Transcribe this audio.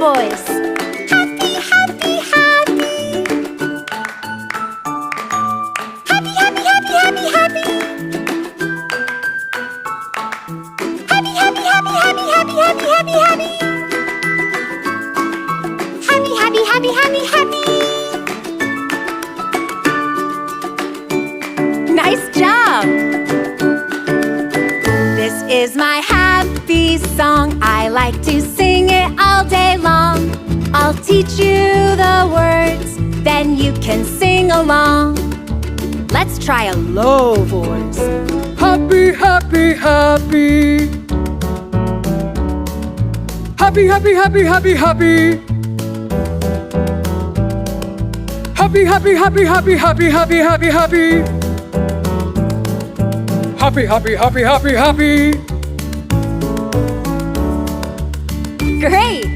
voice. Happy, happy, happy. Happy, happy, happy, happy, happy. Happy, happy, happy, happy, happy, happy, happy, happy. Happy, happy, happy, happy, happy. Nice job! This is my happy song. I like to sing it all day long. I'll teach you the words, then you can sing along. Let's try a low voice. Happy, happy, happy. Happy, happy, happy, happy, happy. Happy, happy, happy, happy, happy, happy, happy, happy. Happy, happy, happy, happy, happy. Great!